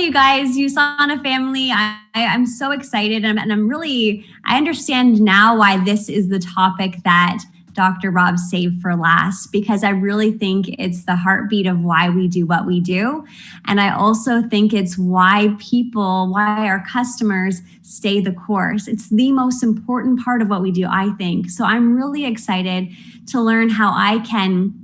you guys, USANA family, I'm so excited, and I understand now why this is the topic that Dr. Rob saved for last, because I really think it's the heartbeat of why we do what we do. And I also think it's why our customers stay the course. It's the most important part of what we do, I think. So I'm really excited to learn how I can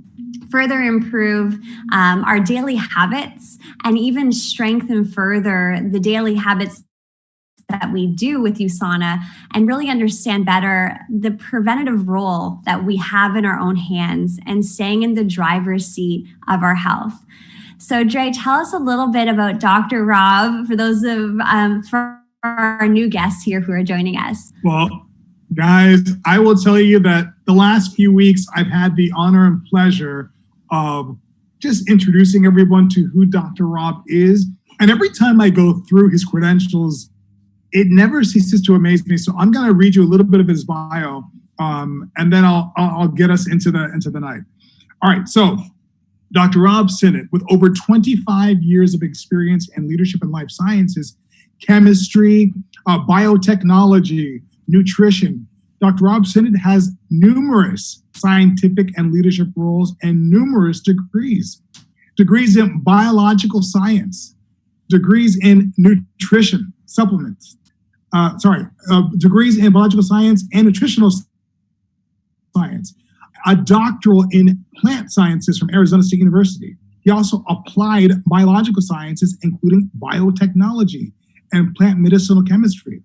further improve our daily habits and even strengthen further the daily habits that we do with USANA, and really understand better the preventative role that we have in our own hands and staying in the driver's seat of our health. So Dre, tell us a little bit about Dr. Rob for those for our new guests here who are joining us. Well, guys, I will tell you that the last few weeks I've had the honor and pleasure of just introducing everyone to who Dr. Rob is. And every time I go through his credentials, it never ceases to amaze me. So I'm going to read you a little bit of his bio, and then I'll get us into the night. All right. So Dr. Rob Sinnott, with over 25 years of experience in leadership and life sciences, chemistry, biotechnology, nutrition. Dr. Rob Sinnott has numerous scientific and leadership roles and numerous degrees. Degrees in biological science, degrees in nutrition, supplements, degrees in biological science and nutritional science, a doctoral in plant sciences from Arizona State University. He also applied biological sciences, including biotechnology and plant medicinal chemistry.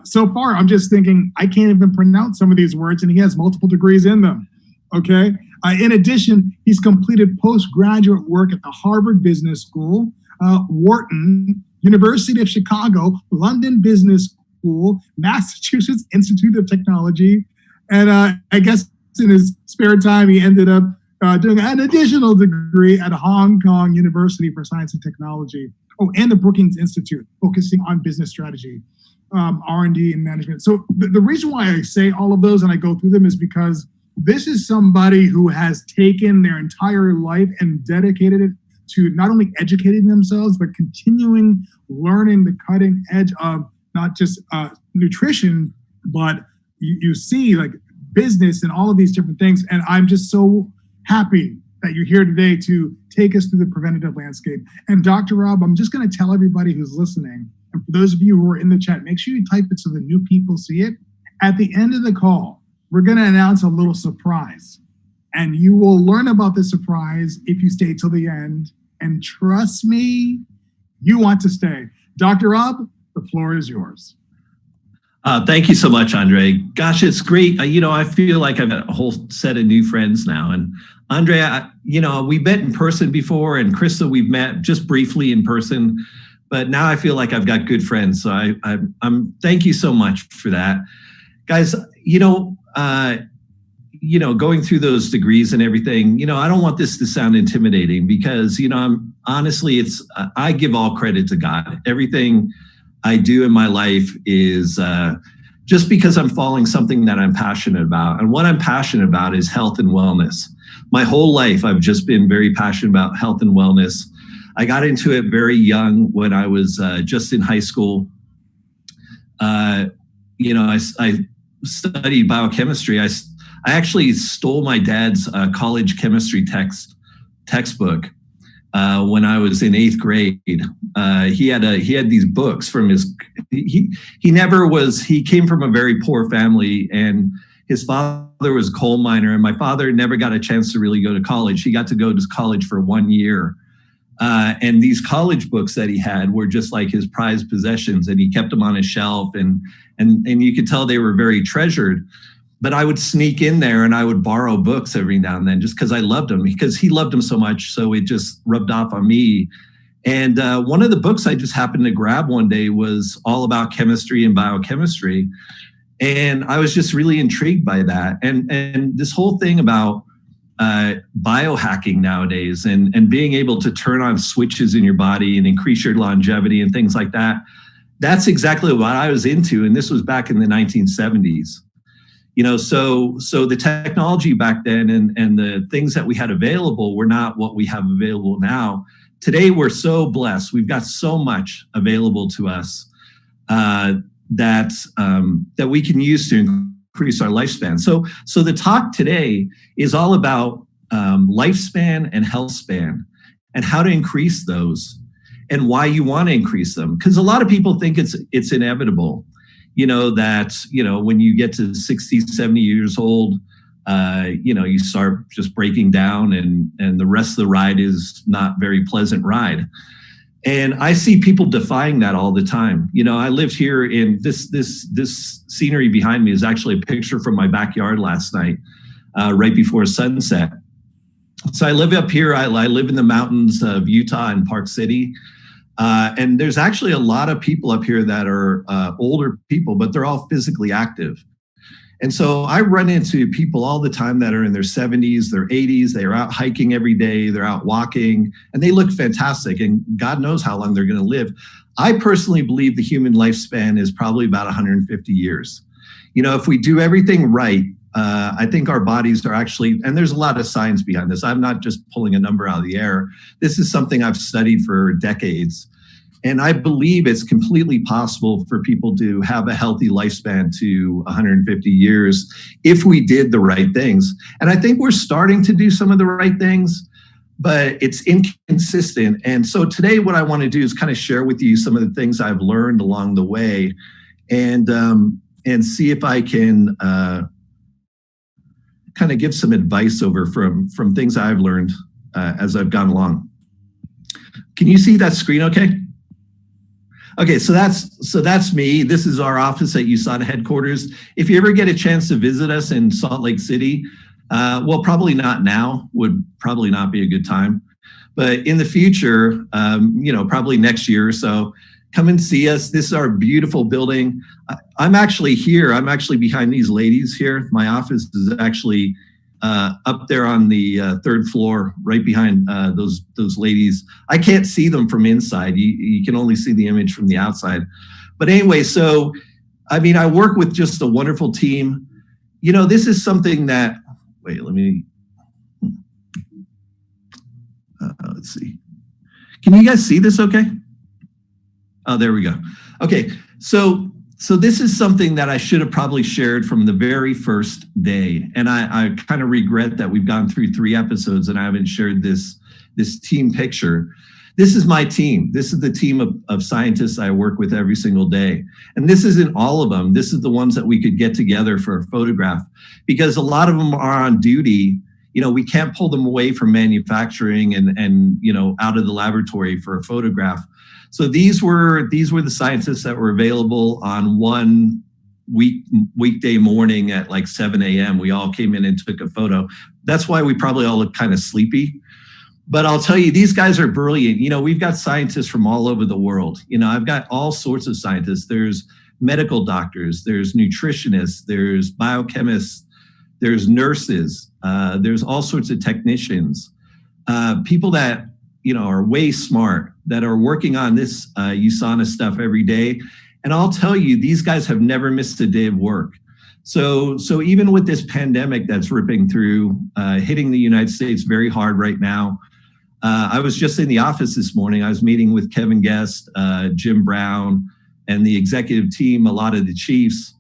So far, I'm just thinking, I can't even pronounce some of these words, and he has multiple degrees in them, okay? In addition, he's completed postgraduate work at the Harvard Business School, Wharton, University of Chicago, London Business School, Massachusetts Institute of Technology, and I guess in his spare time, he ended up doing an additional degree at Hong Kong University for Science and Technology. Oh, and the Brookings Institute, focusing on business strategy, R&D and management. So the reason why I say all of those and I go through them is because this is somebody who has taken their entire life and dedicated it to not only educating themselves, but continuing learning the cutting edge of not just nutrition, but you see like business and all of these different things. And I'm just so happy that you're here today to take us through the preventative landscape. And Dr. Rob, I'm just going to tell everybody who's listening, and for those of you who are in the chat, make sure you type it so the new people see it. At the end of the call, we're going to announce a little surprise. And you will learn about the surprise if you stay till the end. And trust me, you want to stay. Dr. Rob, the floor is yours. Thank you so much, Andre. Gosh, it's great. I feel like I've got a whole set of new friends now. And Andre, we met in person before, and Krista, we've met just briefly in person, but now I feel like I've got good friends. So I'm thank you so much for that. Guys, going through those degrees and everything, I don't want this to sound intimidating because, I give all credit to God. Everything I do in my life is just because I'm following something that I'm passionate about. And what I'm passionate about is health and wellness. My whole life, I've just been very passionate about health and wellness. I got into it very young when I was just in high school. I studied biochemistry. I actually stole my dad's college chemistry textbook when I was in 8th grade. He had these books from his. He came from a very poor family, and his father was a coal miner, and my father never got a chance to really go to college. He got to go to college for 1 year. And these college books that he had were just like his prized possessions, and he kept them on his shelf, and you could tell they were very treasured. But I would sneak in there and I would borrow books every now and then just because I loved them, because he loved them so much. So it just rubbed off on me. And one of the books I just happened to grab one day was all about chemistry and biochemistry. And I was just really intrigued by that. And this whole thing about biohacking nowadays and being able to turn on switches in your body and increase your longevity and things like that, that's exactly what I was into. And this was back in the 1970s. So the technology back then and the things that we had available were not what we have available now today we're so blessed. We've got so much available to us that we can use to increase our lifespan. So the talk today is all about lifespan and health span and how to increase those and why you want to increase them. Because a lot of people think it's inevitable, that, when you get to 60, 70 years old, you start just breaking down and the rest of the ride is not very pleasant ride. And I see people defying that all the time. I lived here in this scenery behind me is actually a picture from my backyard last night, right before sunset. So I live up here. I live in the mountains of Utah and Park City. And there's actually a lot of people up here that are older people, but they're all physically active. And so I run into people all the time that are in their 70s, their 80s. They are out hiking every day. They're out walking, and they look fantastic. And God knows how long they're going to live. I personally believe the human lifespan is probably about 150 years. If we do everything right, I think our bodies are actually, and there's a lot of science behind this. I'm not just pulling a number out of the air. This is something I've studied for decades. And I believe it's completely possible for people to have a healthy lifespan to 150 years if we did the right things. And I think we're starting to do some of the right things, but it's inconsistent. And so today what I want to do is kind of share with you some of the things I've learned along the way and see if I can kind of give some advice over from things I've learned as I've gone along. Can you see that screen okay? Okay, so that's me. This is our office at USANA headquarters. If you ever get a chance to visit us in Salt Lake City, well, probably not now, would probably not be a good time. But in the future, probably next year or so, come and see us. This is our beautiful building. I'm actually here. I'm actually behind these ladies here. My office is actually up there on the third floor, right behind those ladies. I can't see them from inside. You can only see the image from the outside. But anyway, so, I work with just a wonderful team. This is something that, let's see. Can you guys see this okay? Oh, there we go. Okay, so this is something that I should have probably shared from the very first day. And I kind of regret that we've gone through 3 episodes and I haven't shared this team picture. This is my team. This is the team of scientists I work with every single day. And this isn't all of them. This is the ones that we could get together for a photograph because a lot of them are on duty. We can't pull them away from manufacturing and out of the laboratory for a photograph. So these were the scientists that were available on one weekday morning at like 7 a.m. We all came in and took a photo. That's why we probably all look kind of sleepy. But I'll tell you, these guys are brilliant. We've got scientists from all over the world. I've got all sorts of scientists. There's medical doctors, there's nutritionists, there's biochemists, there's nurses, there's all sorts of technicians, people that are way smart, that are working on this USANA stuff every day. And I'll tell you, these guys have never missed a day of work. So even with this pandemic that's ripping through, hitting the United States very hard right now, I was just in the office this morning. I was meeting with Kevin Guest, Jim Brown, and the executive team, a lot of the chiefs,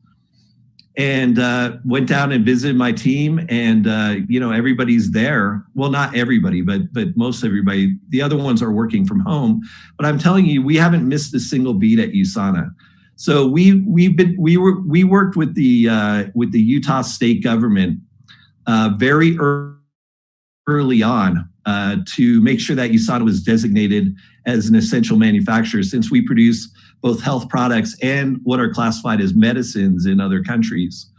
and went down and visited my team. And everybody's there. Well, not everybody, but most everybody. The other ones are working from home. But I'm telling you, we haven't missed a single beat at USANA. So we worked with the Utah state government very early on to make sure that USANA was designated as an essential manufacturer, since we produce both health products and what are classified as medicines in other countries.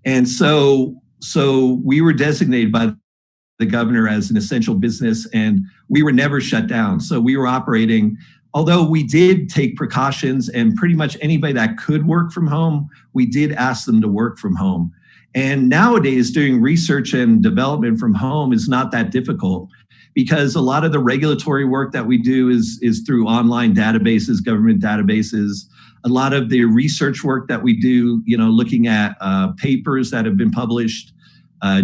And so we were designated by the governor as an essential business, and we were never shut down. So we were operating, although we did take precautions, and pretty much anybody that could work from home, we did ask them to work from home. And nowadays, doing research and development from home is not that difficult, because a lot of the regulatory work that we do is through online databases, government databases. A lot of the research work that we do, looking at papers that have been published,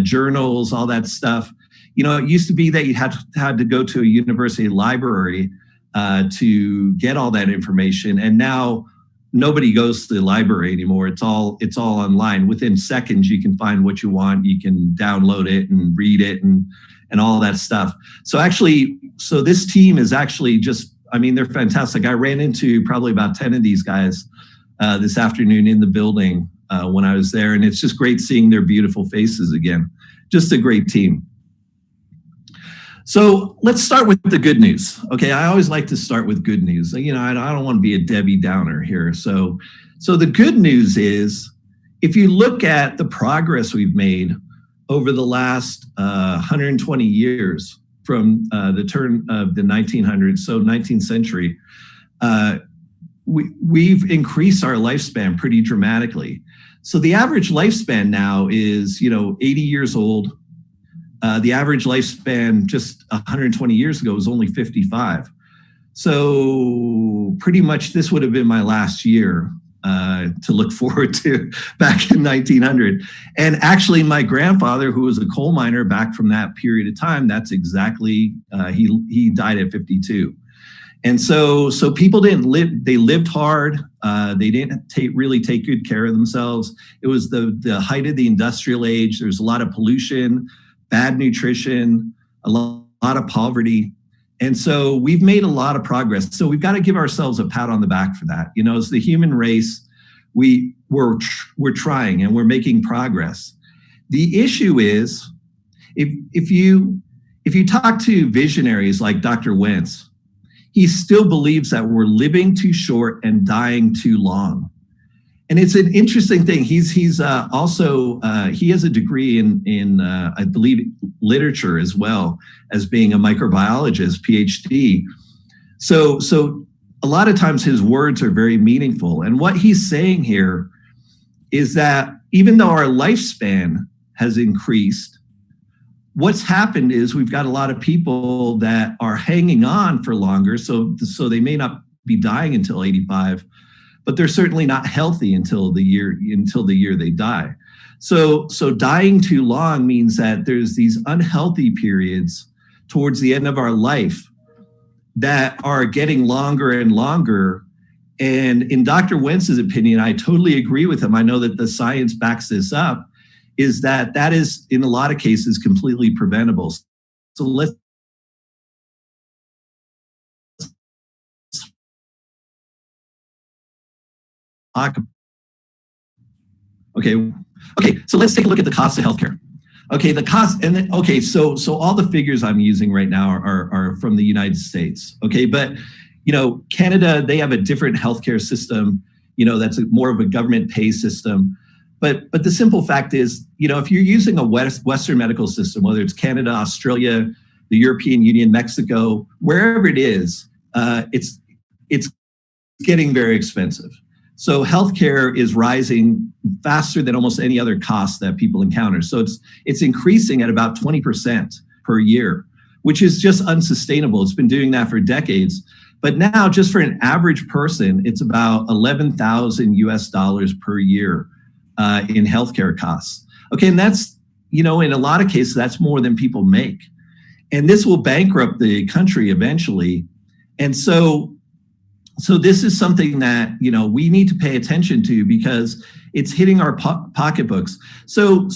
journals, all that stuff, it used to be that you had to go to a university library to get all that information, and now nobody goes to the library anymore. It's all online. Within seconds, you can find what you want. You can download it and read it and all that stuff. So this team is actually they're fantastic. I ran into probably about 10 of these guys this afternoon in the building when I was there, and it's just great seeing their beautiful faces again. Just a great team. So let's start with the good news. Okay, I always like to start with good news. I don't want to be a Debbie Downer here. So the good news is, if you look at the progress we've made over the last 120 years from the turn of the 1900s, so 19th century, we've increased our lifespan pretty dramatically. So the average lifespan now is 80 years old. The average lifespan just 120 years ago was only 55. So pretty much this would have been my last year to look forward to back in 1900. And actually my grandfather, who was a coal miner back from that period of time, that's exactly, he died at 52. And so people didn't live, they lived hard. They didn't really take good care of themselves. It was the height of the industrial age. There was a lot of pollution, bad nutrition, a lot of poverty. And so we've made a lot of progress. So we've got to give ourselves a pat on the back for that. As the human race, we're trying and we're making progress. The issue is, if you talk to visionaries like Dr. Wentz, he still believes that we're living too short and dying too long. And it's an interesting thing. He's also he has a degree in I believe literature as well as being a microbiologist, PhD. So a lot of times his words are very meaningful. And what he's saying here is that even though our lifespan has increased, what's happened is we've got a lot of people that are hanging on for longer. So they may not be dying until 85. But they're certainly not healthy until the year they die. So dying too long means that there's these unhealthy periods towards the end of our life that are getting longer and longer. And in Dr. Wentz's opinion, I totally agree with him. I know that the science backs this up, is that is in a lot of cases completely preventable. So let's Okay. So let's take a look at the cost of healthcare. Okay, the cost, and then, okay, so all the figures I'm using right now are from the United States. Okay, but Canada, they have a different healthcare system. That's more of a government pay system. But the simple fact is, if you're using a Western medical system, whether it's Canada, Australia, the European Union, Mexico, wherever it is, it's getting very expensive. So healthcare is rising faster than almost any other cost that people encounter. So it's increasing at about 20% per year, which is just unsustainable. It's been doing that for decades. But now, just for an average person, it's about $11,000 per year in healthcare costs. Okay, and that's, in a lot of cases, that's more than people make. And this will bankrupt the country eventually. And so this is something that, we need to pay attention to, because it's hitting our pocketbooks. So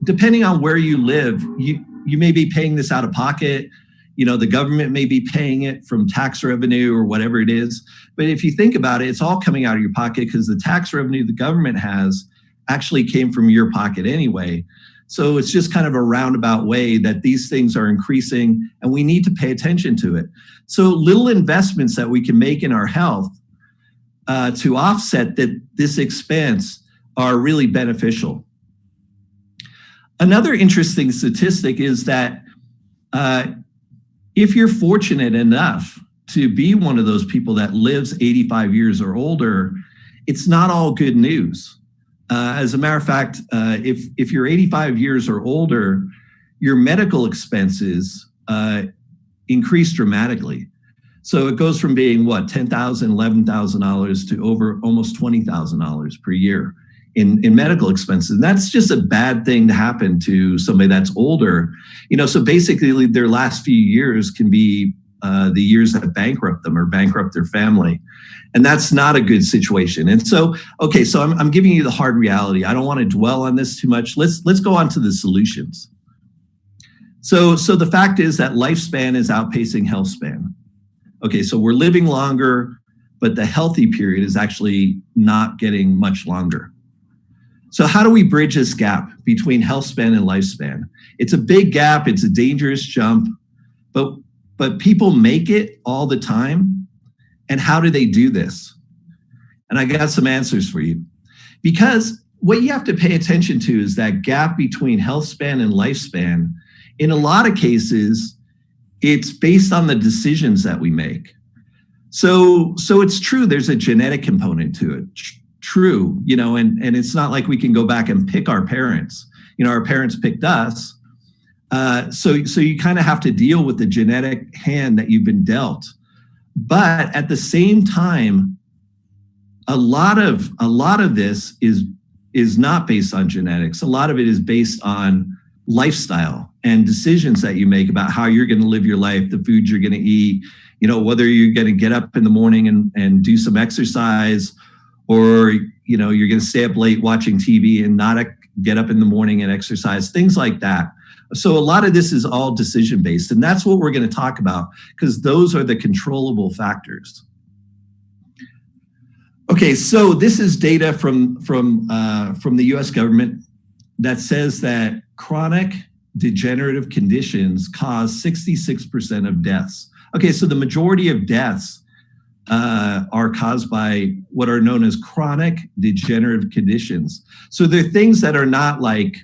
depending on where you live, you may be paying this out of pocket. The government may be paying it from tax revenue or whatever it is. But if you think about it, it's all coming out of your pocket, because the tax revenue the government has actually came from your pocket anyway. So it's just kind of a roundabout way that these things are increasing, and we need to pay attention to it. So little investments that we can make in our health to offset this expense are really beneficial. Another interesting statistic is that if you're fortunate enough to be one of those people that lives 85 years or older, it's not all good news. As a matter of fact, if you're 85 years or older, your medical expenses increase dramatically. So it goes from being $10,000, $11,000 to over almost $20,000 per year in medical expenses. And that's just a bad thing to happen to somebody that's older. So basically their last few years can be the years that bankrupt them or bankrupt their family. And that's not a good situation. And so, okay, so I'm giving you the hard reality. I don't want to dwell on this too much. Let's go on to the solutions. So the fact is that lifespan is outpacing health span. Okay, so we're living longer, but the healthy period is actually not getting much longer. So how do we bridge this gap between health span and lifespan? It's a big gap. It's a dangerous jump, but people make it all the time. And how do they do this? And I got some answers for you. Because what you have to pay attention to is that gap between health span and lifespan. In a lot of cases, it's based on the decisions that we make. So it's true, there's a genetic component to it. True, and it's not like we can go back and pick our parents. Our parents picked us. So you kind of have to deal with the genetic hand that you've been dealt. But at the same time, a lot of this is not based on genetics. A lot of it is based on lifestyle and decisions that you make about how you're going to live your life, the foods you're going to eat, whether you're going to get up in the morning and do some exercise, or you're going to stay up late watching TV and not get up in the morning and exercise, things like that. So a lot of this is all decision based, and that's what we're going to talk about because those are the controllable factors. Okay, so this is data from the U.S. government that says that chronic degenerative conditions cause 66% of deaths. Okay, so the majority of deaths are caused by what are known as chronic degenerative conditions. So they're things that are not like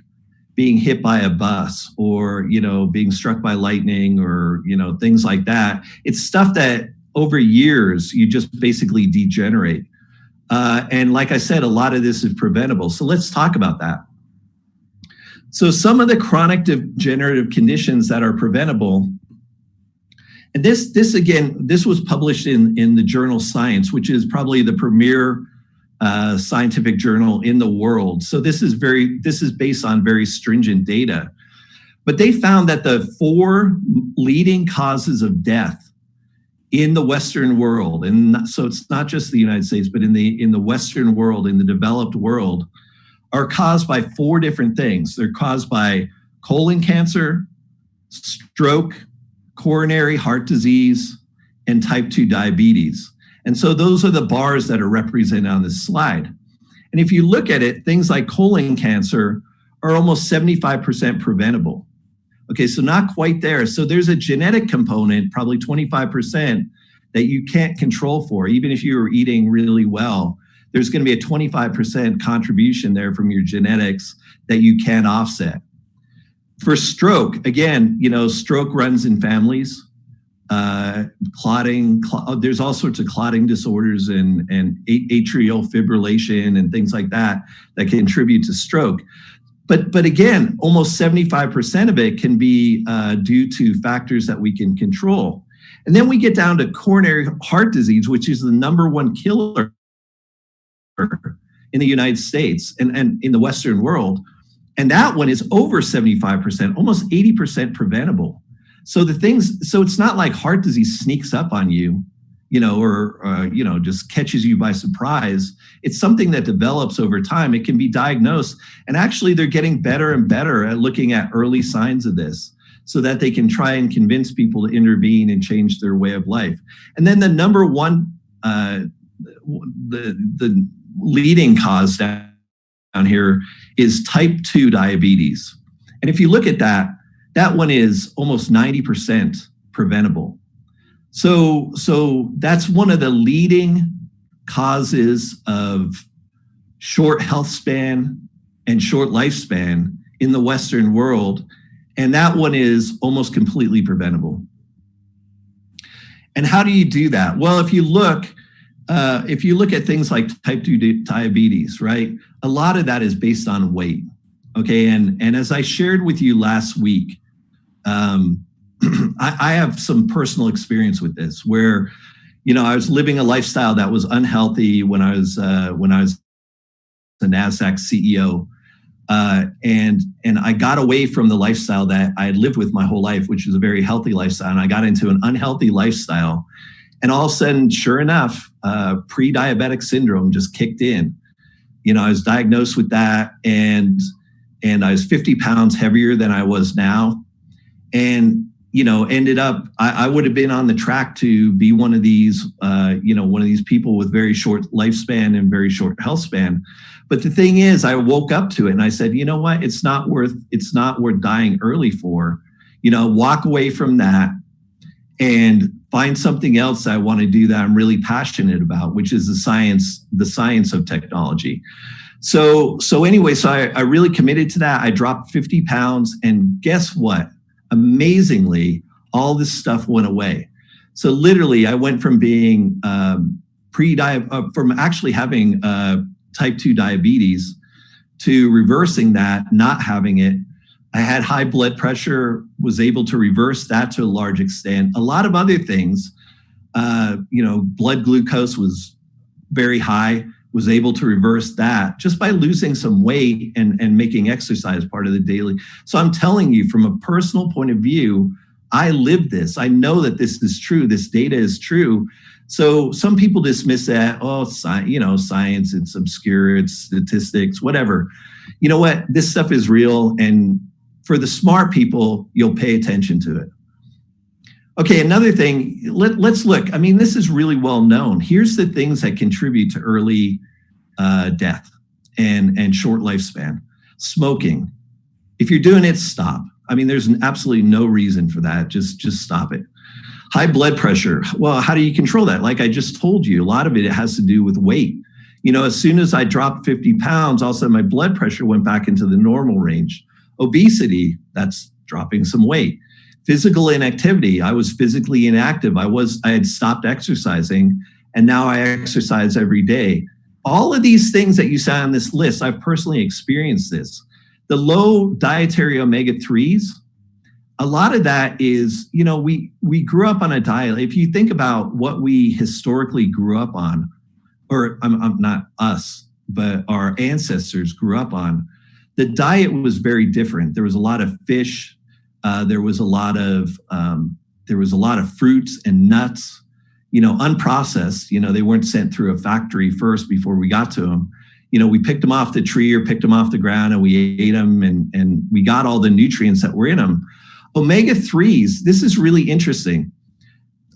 being hit by a bus or, being struck by lightning or, things like that. It's stuff that over years you just basically degenerate. And like I said, a lot of this is preventable. So let's talk about that. So some of the chronic degenerative conditions that are preventable, and this was published in the journal Science, which is probably the premier scientific journal in the world. So this is based on very stringent data. But they found that the 4 leading causes of death in the Western world, and so it's not just the United States, but in the Western world, in the developed world, are caused by 4 different things. They're caused by colon cancer, stroke, coronary heart disease, and type 2 diabetes. And so those are the bars that are represented on this slide. And if you look at it, things like colon cancer are almost 75% preventable. Okay, so not quite there. So there's a genetic component, probably 25%, that you can't control for. Even if you were eating really well, there's going to be a 25% contribution there from your genetics that you can't offset. For stroke, again, stroke runs in families. Clotting, there's all sorts of clotting disorders and atrial fibrillation and things like that contribute to stroke. But again, almost 75% of it can be due to factors that we can control. And then we get down to coronary heart disease, which is the #1 killer in the United States and in the Western world. And that one is over 75%, almost 80% preventable. So it's not like heart disease sneaks up on you, or just catches you by surprise. It's something that develops over time. It can be diagnosed. And actually, they're getting better and better at looking at early signs of this so that they can try and convince people to intervene and change their way of life. And then the #1, the leading cause down here is type 2 diabetes. And if you look at that one is almost 90% preventable. So that's one of the leading causes of short health span and short lifespan in the Western world. And that one is almost completely preventable. And how do you do that? Well, if you look at things like type 2 diabetes, right? A lot of that is based on weight. Okay, and as I shared with you last week, I have some personal experience with this where, I was living a lifestyle that was unhealthy when I was a NASDAQ CEO. And I got away from the lifestyle that I had lived with my whole life, which was a very healthy lifestyle. And I got into an unhealthy lifestyle. And all of a sudden, sure enough, pre-diabetic syndrome just kicked in. I was diagnosed with that, and I was 50 pounds heavier than I was now. And, ended up, I would have been on the track to be one of these people with very short lifespan and very short health span. But the thing is, I woke up to it and I said, you know what? It's not worth dying early for. Walk away from that and find something else I want to do that I'm really passionate about, which is the science of technology. So I really committed to that. I dropped 50 pounds, and guess what? Amazingly, all this stuff went away. So literally, I went from being from actually having type 2 diabetes to reversing that, not having it. I had high blood pressure, was able to reverse that to a large extent. A lot of other things, blood glucose was very high, was able to reverse that just by losing some weight and making exercise part of the daily. So I'm telling you, from a personal point of view, I live this. I know that this is true. This data is true. So some people dismiss that, science, it's obscure, it's statistics, whatever. You know what? This stuff is real. And for the smart people, you'll pay attention to it. Okay, another thing, let's look. I mean, this is really well known. Here's the things that contribute to early death and short lifespan. Smoking. If you're doing it, stop. I mean, there's absolutely no reason for that. Just stop it. High blood pressure. Well, how do you control that? Like I just told you, a lot of it has to do with weight. As soon as I dropped 50 pounds, all of a sudden my blood pressure went back into the normal range. Obesity, that's dropping some weight. Physical inactivity. I was physically inactive. I had stopped exercising, and now I exercise every day. All of these things that you saw on this list, I've personally experienced this. The low dietary omega-3s, a lot of that is, we grew up on a diet. If you think about what we historically grew up on, or not us, but our ancestors grew up on, the diet was very different. There was a lot of fish. There was a lot of fruits and nuts, unprocessed. They weren't sent through a factory first before we got to them. We picked them off the tree or picked them off the ground, and we ate them, and we got all the nutrients that were in them. Omega-3s, this is really interesting.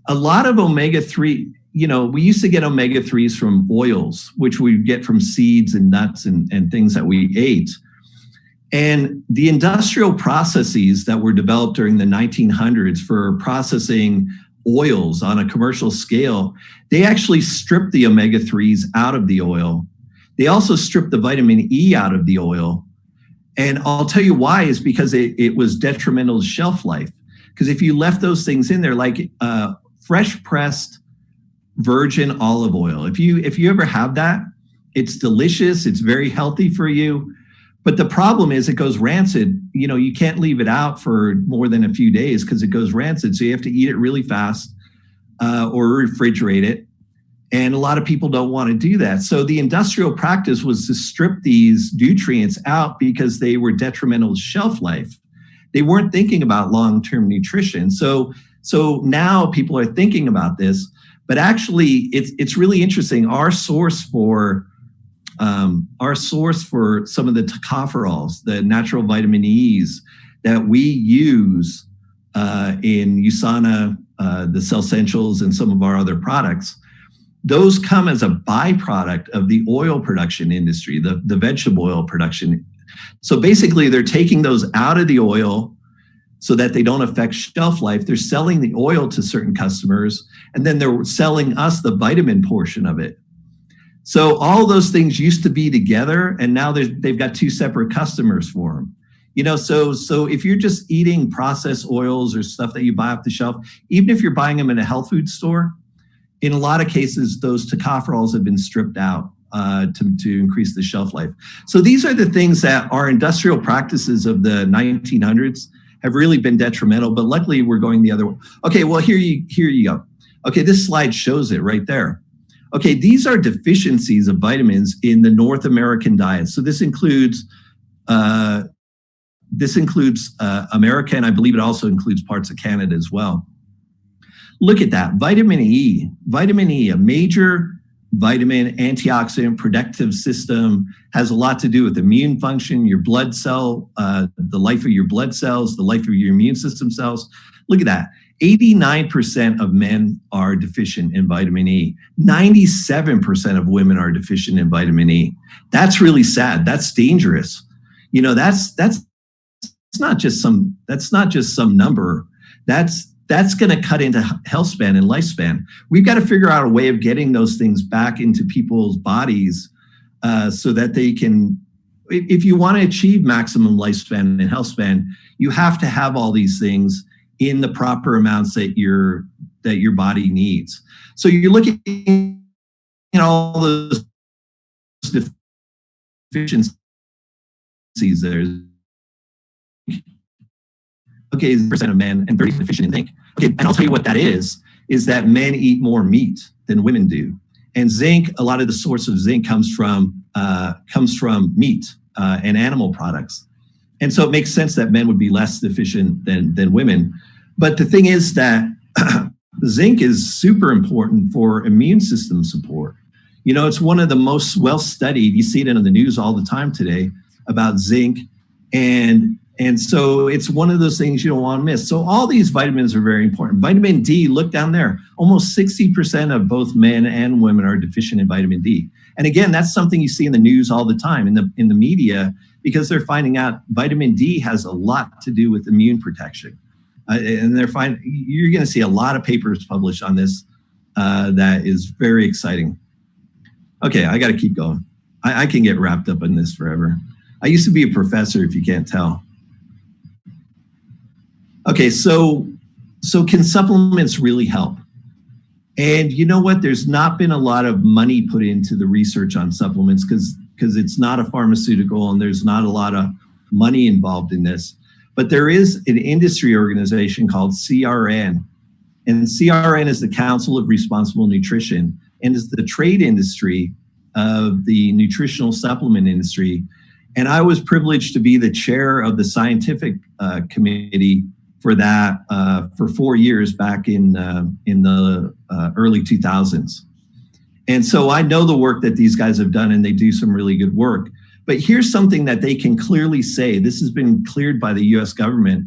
A lot of omega-3, we used to get omega-3s from oils, which we get from seeds and nuts and things that we ate. And the industrial processes that were developed during the 1900s for processing oils on a commercial scale, they actually stripped the omega-3s out of the oil. They also stripped the vitamin E out of the oil. And I'll tell you why, is because it was detrimental to shelf life. Because if you left those things in there, like fresh pressed virgin olive oil, if you ever have that, it's delicious, it's very healthy for you. But the problem is it goes rancid. You can't leave it out for more than a few days because it goes rancid. So you have to eat it really fast or refrigerate it. And a lot of people don't want to do that. So the industrial practice was to strip these nutrients out because they were detrimental to shelf life. They weren't thinking about long-term nutrition. So now people are thinking about this, but actually it's really interesting. Our source for some of the tocopherols, the natural vitamin E's that we use in USANA, the Cell Essentials, and some of our other products, those come as a byproduct of the oil production industry, the vegetable oil production. So basically, they're taking those out of the oil so that they don't affect shelf life. They're selling the oil to certain customers, and then they're selling us the vitamin portion of it. So all those things used to be together, and now they've got two separate customers for them. So if you're just eating processed oils or stuff that you buy off the shelf, even if you're buying them in a health food store, in a lot of cases, those tocopherols have been stripped out to increase the shelf life. So these are the things that our industrial practices of the 1900s have really been detrimental, but luckily we're going the other way. Okay, well, here you go. Okay, this slide shows it right there. Okay, these are deficiencies of vitamins in the North American diet. So this includes America, and I believe it also includes parts of Canada as well. Look at that. Vitamin E, a major vitamin, antioxidant, protective system, has a lot to do with immune function, your blood cell, the life of your blood cells, the life of your immune system cells. Look at that. 89% of men are deficient in vitamin E. 97% of women are deficient in vitamin E. That's really sad. That's dangerous. You know, that's not just some number. That's going to cut into health span and lifespan. We've got to figure out a way of getting those things back into people's bodies so that they can, if you want to achieve maximum lifespan and health span, you have to have all these things in the proper amounts that your body needs. So you're looking at all those deficiencies there. Okay, percent of men and 30% deficient in zinc. Okay, and I'll tell you what that is that men eat more meat than women do. And zinc, a lot of the source of zinc comes from meat and animal products. And so it makes sense that men would be less deficient than women. But the thing is that zinc is super important for immune system support. You know, it's one of the most well-studied, you see it in the news all the time today about zinc. And so it's one of those things you don't want to miss. So all these vitamins are very important. Vitamin D, look down there. Almost 60% of both men and women are deficient in vitamin D. And again, that's something you see in the news all the time in the media, because they're finding out vitamin D has a lot to do with immune protection. And you're going to see a lot of papers published on this that is very exciting. Okay, I got to keep going. I can get wrapped up in this forever. I used to be a professor, if you can't tell. Okay, so can supplements really help? And you know what? There's not been a lot of money put into the research on supplements because it's not a pharmaceutical and there's not a lot of money involved in this. But there is an industry organization called CRN. And CRN is the Council of Responsible Nutrition and is the trade industry of the nutritional supplement industry. And I was privileged to be the chair of the scientific committee for that for 4 years back in the early 2000s. And so I know the work that these guys have done, and they do some really good work. But here's something that they can clearly say, this has been cleared by the US government,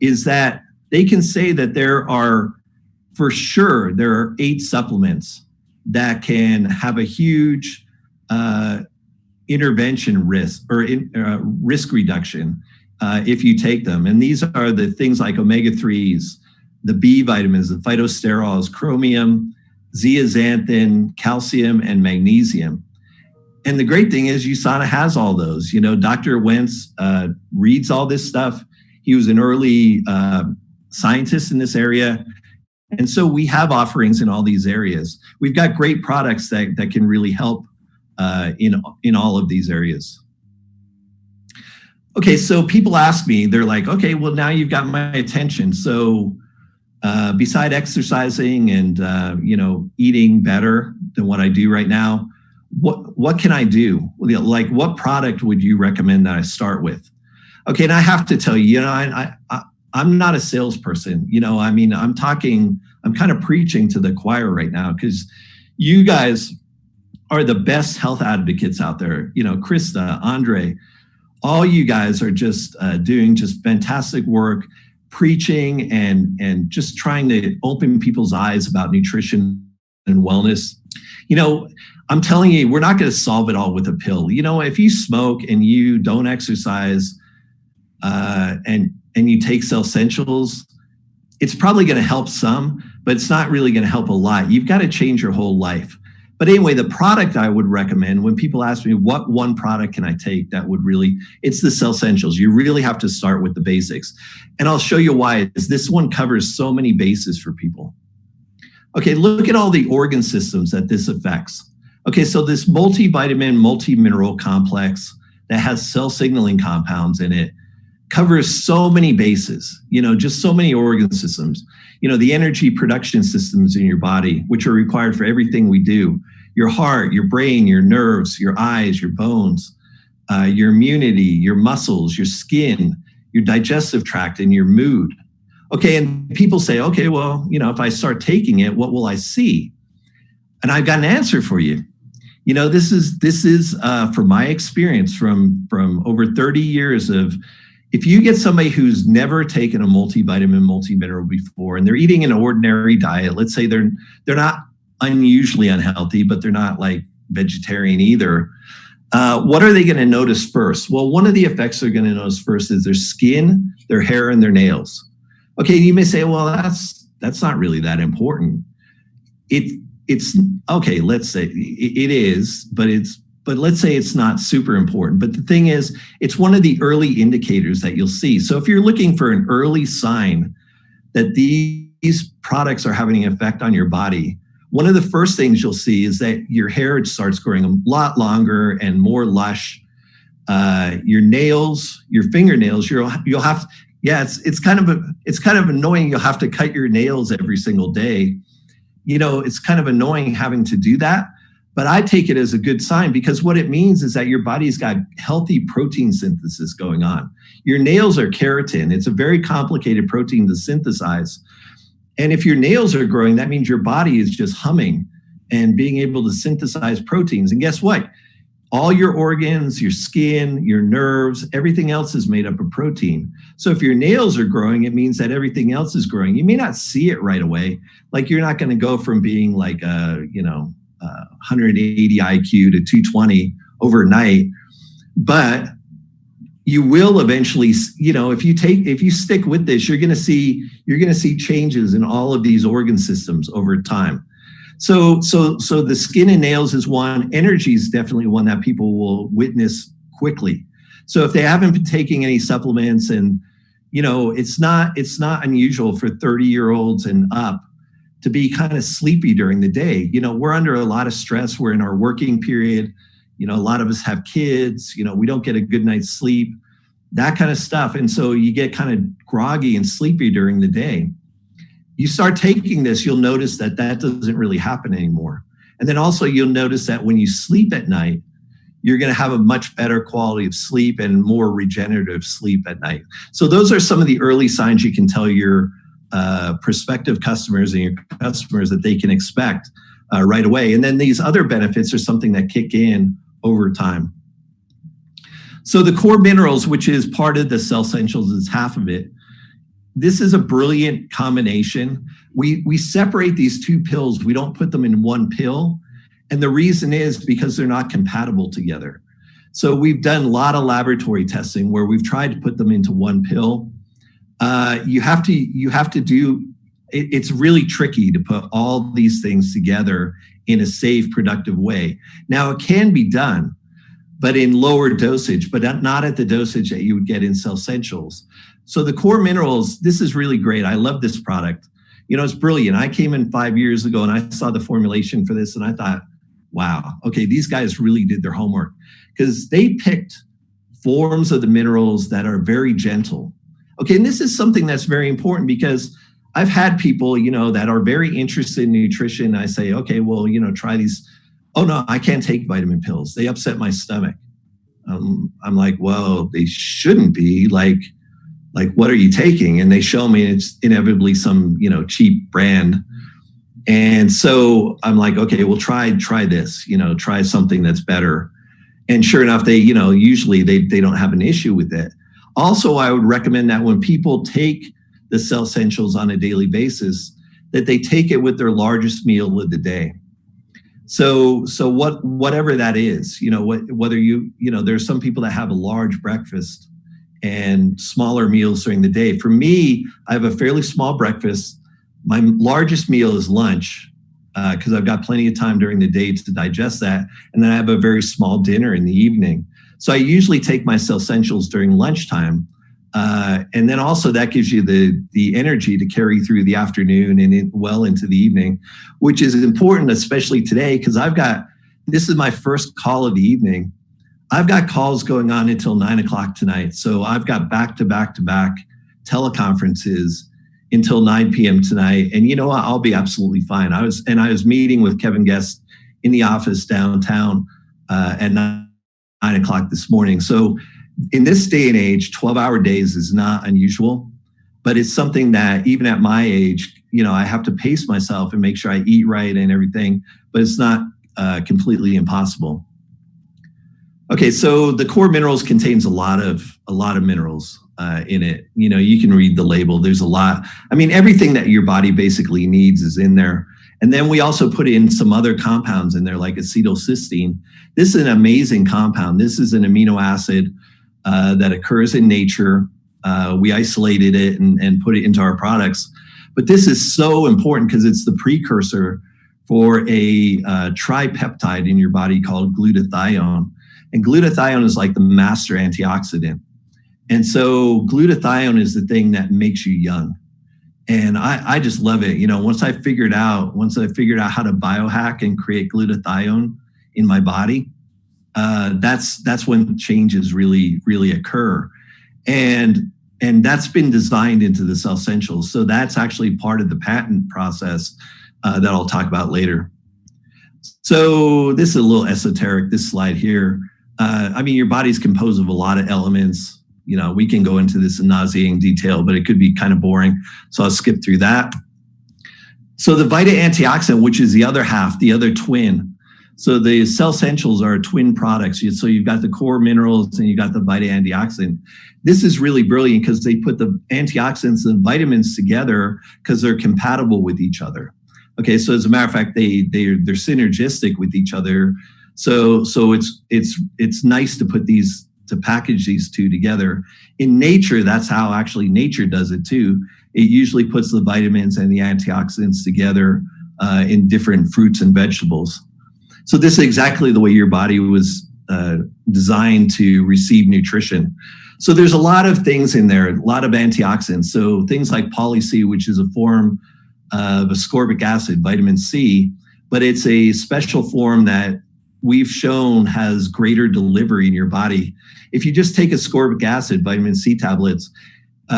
is that they can say that there are 8 supplements that can have a huge intervention risk or risk reduction if you take them. And these are the things like omega-3s, the B vitamins, the phytosterols, chromium, zeaxanthin, calcium, and magnesium. And the great thing is USANA has all those. You know, Dr. Wentz reads all this stuff. He was an early scientist in this area. And so we have offerings in all these areas. We've got great products that can really help in all of these areas. Okay, so people ask me, they're like, okay, well, now you've got my attention. So beside exercising and eating better than what I do right now, what can I do? Like, what product would you recommend that I start with? Okay, and I have to tell you, I'm not a salesperson. I'm kind of preaching to the choir right now because you guys are the best health advocates out there. Krista, Andre, all you guys are just doing just fantastic work, preaching and just trying to open people's eyes about nutrition and wellness. I'm telling you, we're not going to solve it all with a pill. If you smoke and you don't exercise and you take Cell Essentials, it's probably going to help some, but it's not really going to help a lot. You've got to change your whole life. But anyway, the product I would recommend, when people ask me what one product can I take that would it's the Cell Essentials. You really have to start with the basics. And I'll show you why. This one covers so many bases for people. Okay, look at all the organ systems that this affects. Okay, so this multivitamin, multi-mineral complex that has cell signaling compounds in it covers so many bases, just so many organ systems, the energy production systems in your body, which are required for everything we do, your heart, your brain, your nerves, your eyes, your bones, your immunity, your muscles, your skin, your digestive tract, and your mood. Okay, and people say, okay, well, if I start taking it, what will I see? And I've got an answer for you. This is from my experience from over 30 years of, if you get somebody who's never taken a multivitamin, multimineral before, and they're eating an ordinary diet, let's say they're not unusually unhealthy, but they're not like vegetarian either. What are they going to notice first? Well, one of the effects they're going to notice first is their skin, their hair, and their nails. Okay, you may say, well, that's not really that important. It's okay. Let's say it is, but let's say it's not super important. But the thing is, it's one of the early indicators that you'll see. So if you're looking for an early sign that these products are having an effect on your body, one of the first things you'll see is that your hair starts growing a lot longer and more lush. Your nails, your fingernails, you'll have to, it's kind of annoying. You'll have to cut your nails every single day. It's kind of annoying having to do that, but I take it as a good sign, because what it means is that your body's got healthy protein synthesis going on. Your nails are keratin. It's a very complicated protein to synthesize. And if your nails are growing, that means your body is just humming and being able to synthesize proteins. And guess what? All your organs, your skin, your nerves, everything else is made up of protein. So if your nails are growing, it means that everything else is growing. You may not see it right away. Like, you're not going to go from being like 180 IQ to 220 overnight, but you will eventually, if you stick with this, you're going to see changes in all of these organ systems over time. So the skin and nails is one. Energy is definitely one that people will witness quickly. So if they haven't been taking any supplements, and it's not unusual for 30-year-olds and up to be kind of sleepy during the day. We're under a lot of stress. We're in our working period. A lot of us have kids. We don't get a good night's sleep, that kind of stuff. And so you get kind of groggy and sleepy during the day. You start taking this, you'll notice that doesn't really happen anymore. And then also you'll notice that when you sleep at night, you're going to have a much better quality of sleep and more regenerative sleep at night. So those are some of the early signs you can tell your prospective customers and your customers that they can expect right away. And then these other benefits are something that kick in over time. So the core minerals, which is part of the Cell Essentials, is half of it. This is a brilliant combination. We separate these two pills. We don't put them in one pill. And the reason is because they're not compatible together. So we've done a lot of laboratory testing where we've tried to put them into one pill. You have to do, it's really tricky to put all these things together in a safe, productive way. Now, it can be done, but in lower dosage, but not at the dosage that you would get in Cell Essentials. So the core minerals, this is really great. I love this product. It's brilliant. I came in 5 years ago and I saw the formulation for this and I thought, wow, okay, these guys really did their homework, because they picked forms of the minerals that are very gentle. Okay, and this is something that's very important, because I've had people, that are very interested in nutrition. I say, okay, well, try these. Oh no, I can't take vitamin pills. They upset my stomach. I'm like, well, they shouldn't be. Like, what are you taking? And they show me it's inevitably some, cheap brand. And so I'm like, okay, well, try this, try something that's better. And sure enough, they, usually they don't have an issue with it. Also, I would recommend that when people take the Cell Essentials on a daily basis, that they take it with their largest meal of the day. So whatever that is, whether there's some people that have a large breakfast and smaller meals during the day. For me, I have a fairly small breakfast. My largest meal is lunch, because I've got plenty of time during the day to digest that. And then I have a very small dinner in the evening. So I usually take my Cell Essentials during lunchtime. And then also that gives you the energy to carry through the afternoon and well into the evening, which is important, especially today, because this is my first call of the evening. I've got calls going on until 9 o'clock tonight. So I've got back to back to back teleconferences until 9 p.m. tonight. And you know what? I'll be absolutely fine. I was meeting with Kevin Guest in the office downtown at 9 o'clock this morning. So in this day and age, 12-hour days is not unusual, but it's something that even at my age, I have to pace myself and make sure I eat right and everything, but it's not completely impossible. Okay, so the core minerals contains a lot of minerals in it. You can read the label. There's a lot. I mean, everything that your body basically needs is in there. And then we also put in some other compounds in there, like acetylcysteine. This is an amazing compound. This is an amino acid that occurs in nature. We isolated it and put it into our products. But this is so important because it's the precursor for a tripeptide in your body called glutathione. And glutathione is like the master antioxidant. And so glutathione is the thing that makes you young. And I just love it. Once I figured out how to biohack and create glutathione in my body, that's when changes really, really occur. And that's been designed into the Cell Essentials. So that's actually part of the patent process that I'll talk about later. So this is a little esoteric, this slide here. Your body's composed of a lot of elements. We can go into this in nauseating detail, but it could be kind of boring. So I'll skip through that. So the Vita Antioxidant, which is the other half, the other twin. So the Cell Essentials are twin products. So you've got the core minerals and you've got the Vita Antioxidant. This is really brilliant because they put the antioxidants and vitamins together because they're compatible with each other. Okay, so as a matter of fact, they're synergistic with each other. So it's nice to package these two together. In nature, that's how actually nature does it too. It usually puts the vitamins and the antioxidants together in different fruits and vegetables. So this is exactly the way your body was designed to receive nutrition. So there's a lot of things in there, a lot of antioxidants. So things like poly-C, which is a form of ascorbic acid, vitamin C, but it's a special form that we've shown has greater delivery in your body. If you just take ascorbic acid, vitamin C tablets,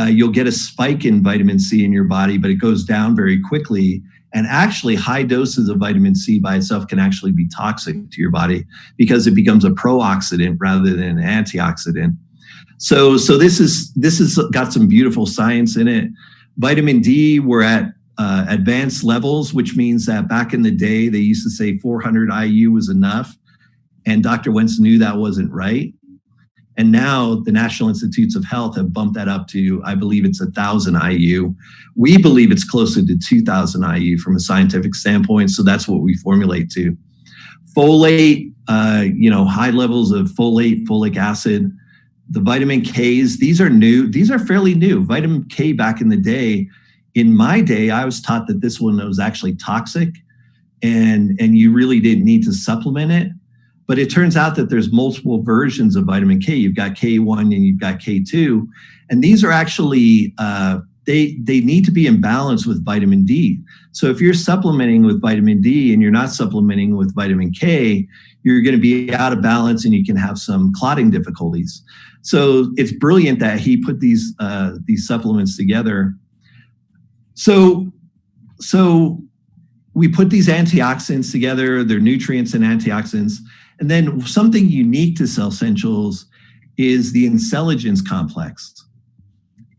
you'll get a spike in vitamin C in your body, but it goes down very quickly. And actually, high doses of vitamin C by itself can actually be toxic to your body because it becomes a pro-oxidant rather than an antioxidant. So this has got some beautiful science in it. Vitamin D, we're at advanced levels, which means that back in the day, they used to say 400 IU was enough. And Dr. Wentz knew that wasn't right. And now the National Institutes of Health have bumped that up to, I believe it's 1,000 IU. We believe it's closer to 2,000 IU from a scientific standpoint. So that's what we formulate to. Folate, high levels of folate, folic acid. The vitamin Ks, these are new. These are fairly new. Vitamin K back in the day, in my day, I was taught that this one was actually toxic and you really didn't need to supplement it. But it turns out that there's multiple versions of vitamin K. You've got K1 and you've got K2. And these are actually, they need to be in balance with vitamin D. So if you're supplementing with vitamin D and you're not supplementing with vitamin K, you're going to be out of balance and you can have some clotting difficulties. So it's brilliant that he put these supplements together. So we put these antioxidants together, they're nutrients and antioxidants. And then something unique to Cell Essentials is the intelligence complex.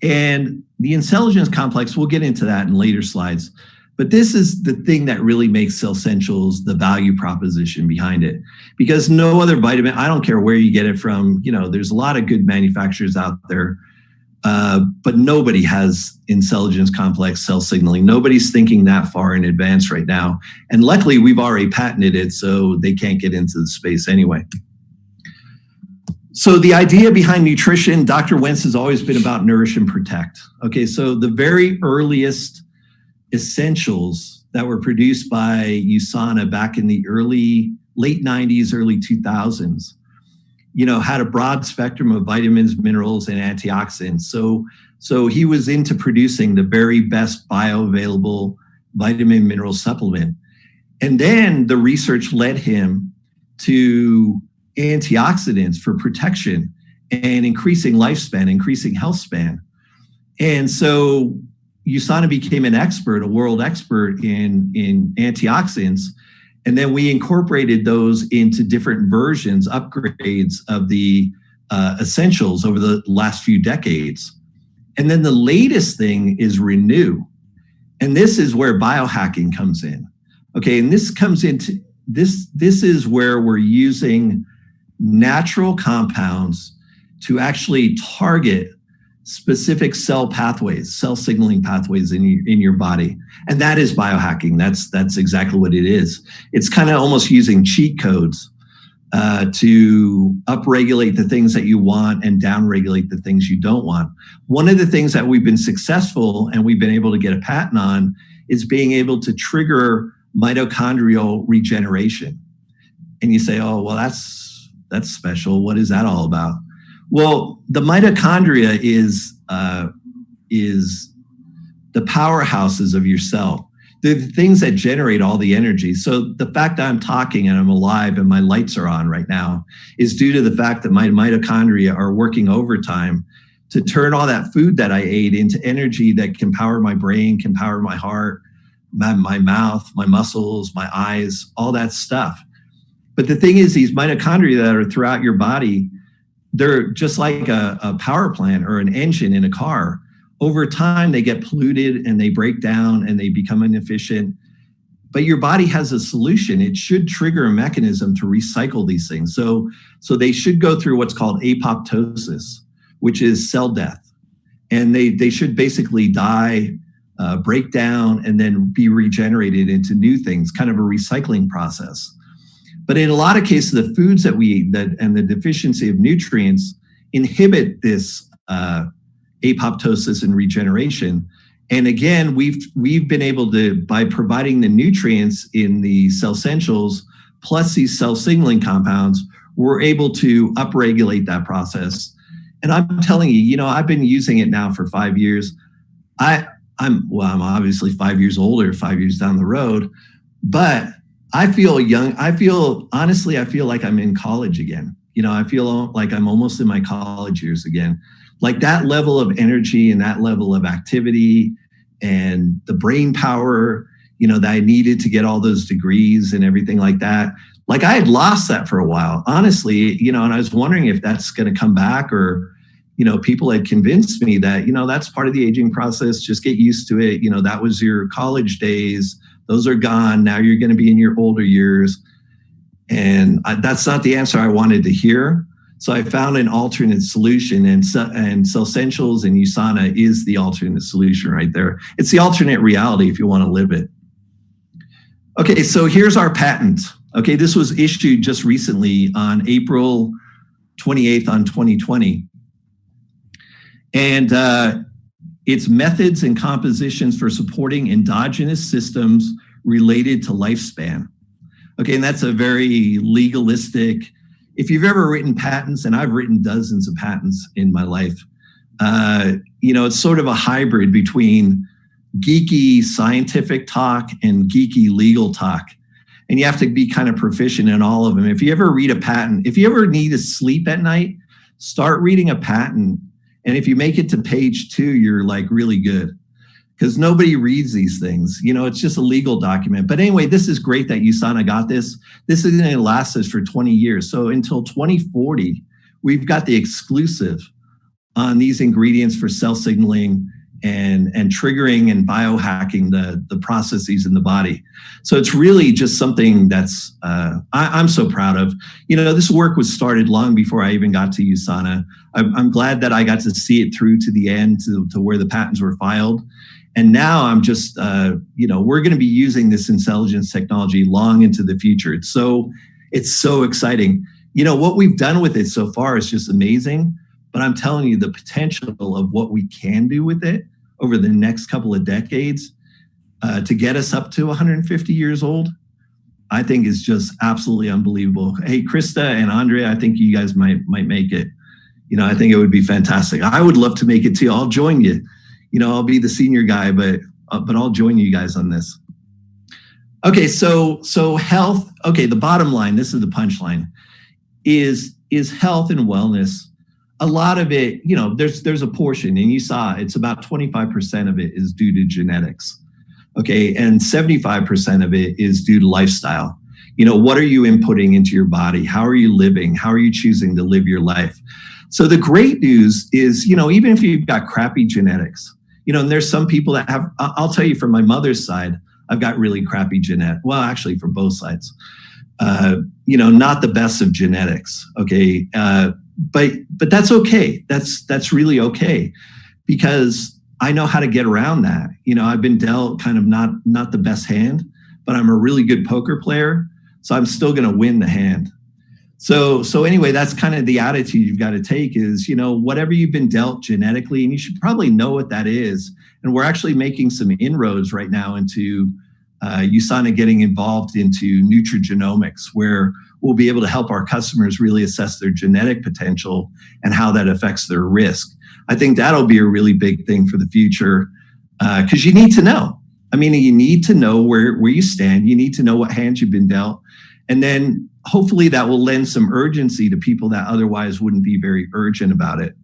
And the intelligence complex, we'll get into that in later slides. But this is the thing that really makes Cell Essentials the value proposition behind it. Because no other vitamin, I don't care where you get it from, there's a lot of good manufacturers out there. But nobody has intelligence complex cell signaling. Nobody's thinking that far in advance right now. And luckily, we've already patented it, so they can't get into the space anyway. So the idea behind nutrition, Dr. Wentz has always been about nourish and protect. Okay, so the very earliest essentials that were produced by USANA back in the late 90s, early 2000s, had a broad spectrum of vitamins, minerals, and antioxidants. So he was into producing the very best bioavailable vitamin mineral supplement. And then the research led him to antioxidants for protection and increasing lifespan, increasing health span. And so USANA became an expert, a world expert in antioxidants. And then we incorporated those into different versions, upgrades of the essentials over the last few decades. And then the latest thing is Renew. And this is where biohacking comes in. Okay, and this comes into this is where we're using natural compounds to actually target specific cell pathways, cell signaling pathways in your body. And that is biohacking. That's exactly what it is. It's kind of almost using cheat codes to upregulate the things that you want and downregulate the things you don't want. One of the things that we've been successful and we've been able to get a patent on is being able to trigger mitochondrial regeneration. And you say, oh, well, that's special. What is that all about? Well, the mitochondria is the powerhouses of your cell. They're the things that generate all the energy. So the fact that I'm talking and I'm alive and my lights are on right now is due to the fact that my mitochondria are working overtime to turn all that food that I ate into energy that can power my brain, can power my heart, my mouth, my muscles, my eyes, all that stuff. But the thing is, these mitochondria that are throughout your body, they're just like a power plant or an engine in a car. Over time, they get polluted and they break down and they become inefficient. But your body has a solution. It should trigger a mechanism to recycle these things. So they should go through what's called apoptosis, which is cell death. And they should basically die, break down, and then be regenerated into new things, kind of a recycling process. But in a lot of cases, the foods that we eat and the deficiency of nutrients inhibit this apoptosis and regeneration. And again, we've been able to, by providing the nutrients in the cell essentials plus these cell signaling compounds, we're able to upregulate that process. And I'm telling you, I've been using it now for 5 years. I'm obviously 5 years older, 5 years down the road, but I feel young. I feel like I'm in college again. I feel like I'm almost in my college years again. Like that level of energy and that level of activity and the brain power, that I needed to get all those degrees and everything like that. Like I had lost that for a while, honestly, and I was wondering if that's going to come back or, people had convinced me that, that's part of the aging process. Just get used to it. That was your college days. Those are gone. Now you're going to be in your older years. And that's not the answer I wanted to hear. So I found an alternate solution, and Cell Essentials and USANA is the alternate solution right there. It's the alternate reality if you want to live it. Okay, so here's our patent. Okay, this was issued just recently on April 28th on 2020. And it's methods and compositions for supporting endogenous systems related to lifespan. Okay, and that's a very legalistic. If you've ever written patents, and I've written dozens of patents in my life, it's sort of a hybrid between geeky scientific talk and geeky legal talk. And you have to be kind of proficient in all of them. If you ever read a patent, if you ever need to sleep at night, start reading a patent. And if you make it to page 2, you're like really good. Because nobody reads these things. It's just a legal document. But anyway, this is great that USANA got this. This is going to last us for 20 years. So until 2040, we've got the exclusive on these ingredients for cell signaling and triggering and biohacking the processes in the body. So it's really just something that's I'm so proud of. This work was started long before I even got to USANA. I'm glad that I got to see it through to the end, to where the patents were filed. And now I'm just, we're going to be using this intelligence technology long into the future. It's so exciting. What we've done with it so far is just amazing. But I'm telling you, the potential of what we can do with it over the next couple of decades to get us up to 150 years old, I think is just absolutely unbelievable. Hey, Krista and Andrea, I think you guys might make it. I think it would be fantastic. I would love to make it too. I'll join you. I'll be the senior guy, but I'll join you guys on this. Okay, so health. Okay, the bottom line. This is the punchline. is health and wellness. A lot of it, there's a portion, and you saw it's about 25% of it is due to genetics. Okay, and 75% of it is due to lifestyle. What are you inputting into your body? How are you living? How are you choosing to live your life? So the great news is, even if you've got crappy genetics, and there's some people that have, I'll tell you from my mother's side, I've got really crappy genetics. Well, actually from both sides, not the best of genetics. Okay. But that's okay. That's really okay, because I know how to get around that. I've been dealt kind of not the best hand, but I'm a really good poker player. So I'm still going to win the hand. So anyway, that's kind of the attitude you've got to take is, whatever you've been dealt genetically, and you should probably know what that is. And we're actually making some inroads right now into USANA getting involved into nutrigenomics, where we'll be able to help our customers really assess their genetic potential and how that affects their risk. I think that'll be a really big thing for the future, because you need to know. You need to know where you stand. You need to know what hands you've been dealt. And then hopefully that will lend some urgency to people that otherwise wouldn't be very urgent about it.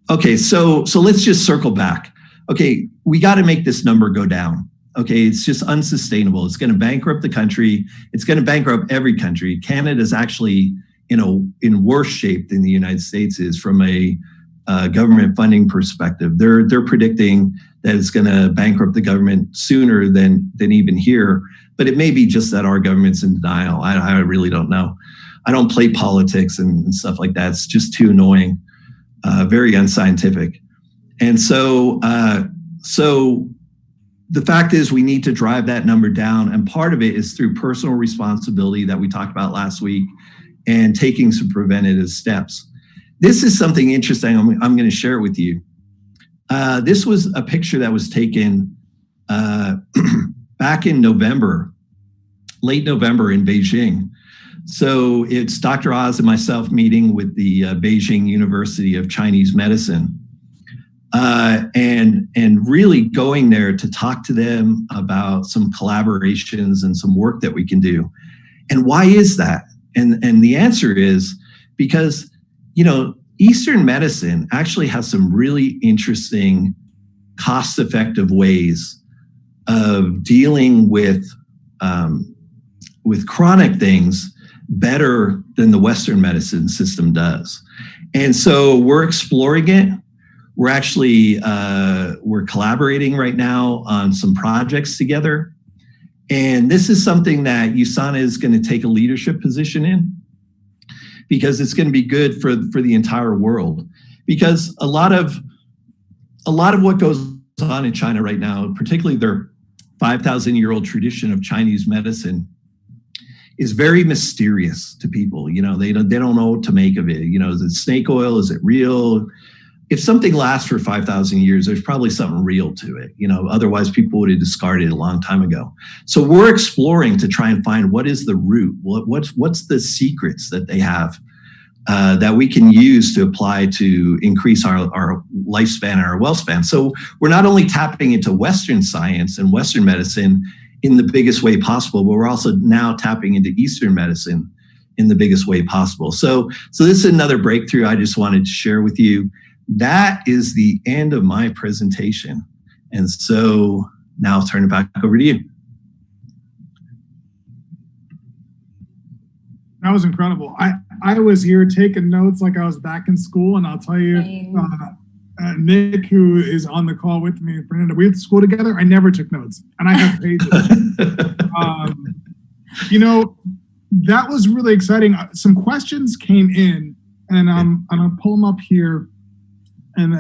Okay, so let's just circle back. Okay, we got to make this number go down. Okay, it's just unsustainable. It's going to bankrupt the country. It's going to bankrupt every country. Canada's actually in worse shape than the United States is from a government funding perspective. They're predicting that it's going to bankrupt the government sooner than even here. But it may be just that our government's in denial. I really don't know. I don't play politics and stuff like that. It's just too annoying, very unscientific. And so the fact is we need to drive that number down. And part of it is through personal responsibility that we talked about last week and taking some preventative steps. This is something interesting. I'm going to share it with you. This was a picture that was taken back in November, late November in Beijing. So it's Dr. Oz and myself meeting with the Beijing University of Chinese Medicine, and really going there to talk to them about some collaborations and some work that we can do. And why is that? And the answer is because, Eastern medicine actually has some really interesting, cost-effective ways of dealing with chronic things better than the Western medicine system does. And so we're exploring it. We're actually we're collaborating right now on some projects together. And this is something that USANA is going to take a leadership position in, because it's going to be good for the entire world. Because a lot of what goes on in China right now, particularly their 5,000-year-old tradition of Chinese medicine, is very mysterious to people. They don't know what to make of it. Is it snake oil? Is it real? If something lasts for 5,000 years, there's probably something real to it. Otherwise people would have discarded it a long time ago. So we're exploring to try and find what is the root, what's the secrets that they have that we can use to apply to increase our lifespan and our wealth span. So we're not only tapping into Western science and Western medicine in the biggest way possible, but we're also now tapping into Eastern medicine in the biggest way possible. So this is another breakthrough I just wanted to share with you. That is the end of my presentation. And so now I'll turn it back over to you. That was incredible. I was here taking notes like I was back in school, and I'll tell you, Nick, who is on the call with me, Fernanda, we went to school together. I never took notes, and I have pages. That was really exciting. Some questions came in, and I'm gonna pull them up here, and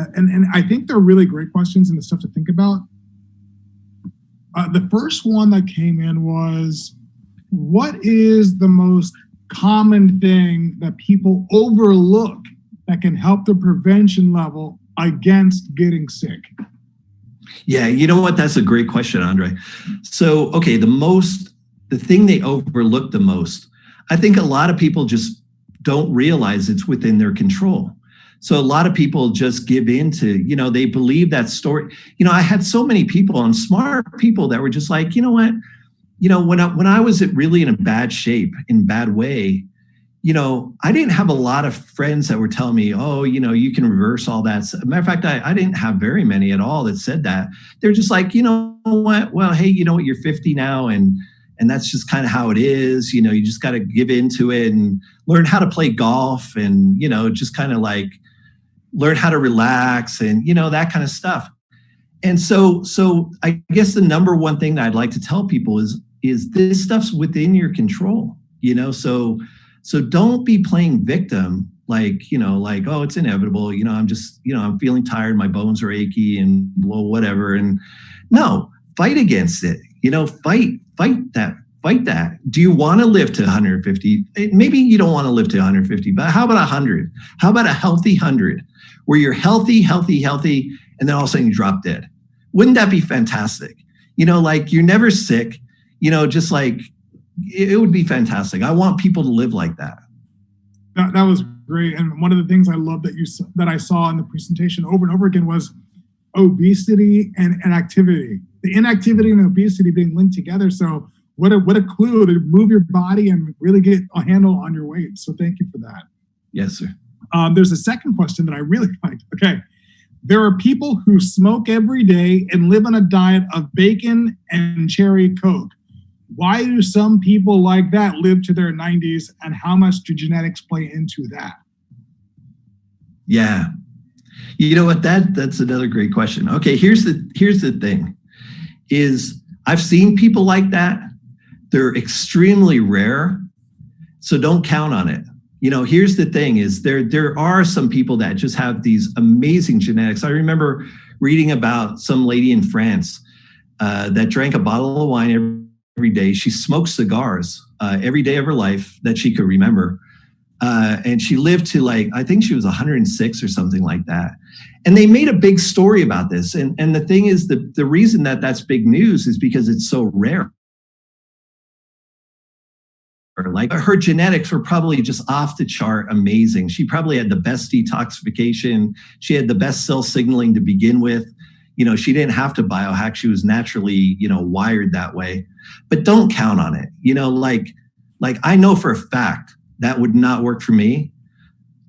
I think they're really great questions and the stuff to think about. The first one that came in was, what is the most common thing that people overlook that can help the prevention level against getting sick? Yeah, you know what? That's a great question, Andre. So, okay, the thing they overlook the most, I think a lot of people just don't realize it's within their control. So a lot of people just give in to, they believe that story. I had so many people, and smart people, that were just like, you know what? When I was really in a bad shape, in a bad way, I didn't have a lot of friends that were telling me, oh, you can reverse all that. Matter of fact, I didn't have very many at all that said that. They're just like, you know what? Well, hey, you know what? You're 50 now, and that's just kind of how it is. You just got to give into it and learn how to play golf, and just kind of like learn how to relax, and that kind of stuff. And so I guess the number one thing that I'd like to tell people is this stuff's within your control. So don't be playing victim, like, oh, it's inevitable. I'm just, I'm feeling tired. My bones are achy and whatever. And no, fight against it. Fight that. Do you want to live to 150? Maybe you don't want to live to 150, but how about 100? How about a healthy 100 where you're healthy, and then all of a sudden you drop dead? Wouldn't that be fantastic? Like you're never sick, just like, it would be fantastic. I want people to live like that. That was great. And one of the things I love that I saw in the presentation over and over again was obesity and activity. The inactivity and obesity being linked together. So what a clue to move your body and really get a handle on your weight. So thank you for that. Yes, sir. There's a second question that I really liked. Okay. There are people who smoke every day and live on a diet of bacon and cherry Coke. Why do some people like that live to their 90s, and how much do genetics play into that? Yeah. You know what? That's another great question. Okay, here's the thing is I've seen people like that. They're extremely rare, so don't count on it. Here's the thing is there are some people that just have these amazing genetics. I remember reading about some lady in France that drank a bottle of wine every day. She smoked cigars every day of her life that she could remember. And she lived to I think she was 106 or something like that. And they made a big story about this. And the thing is, the reason that that's big news is because it's so rare. Her genetics were probably just off the chart amazing. She probably had the best detoxification. She had the best cell signaling to begin with. She didn't have to biohack. She was naturally, wired that way. But don't count on it. Like I know for a fact that would not work for me.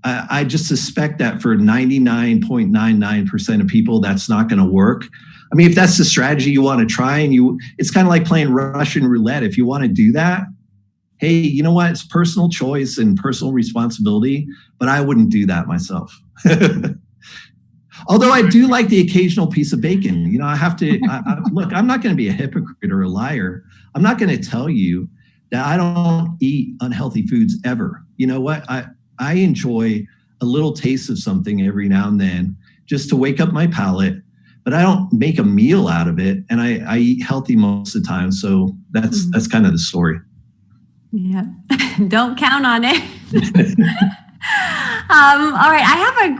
I just suspect that for 99.99% of people, that's not going to work. I mean, if that's the strategy you want to try, it's kind of like playing Russian roulette. If you want to do that, hey, you know what? It's personal choice and personal responsibility, but I wouldn't do that myself. Although I do like the occasional piece of bacon. I have to, look, I'm not going to be a hypocrite or a liar. I'm not going to tell you that I don't eat unhealthy foods ever. You know what? I enjoy a little taste of something every now and then just to wake up my palate, but I don't make a meal out of it. And I eat healthy most of the time. So that's kind of the story. Yeah. Don't count on it. All right. I have a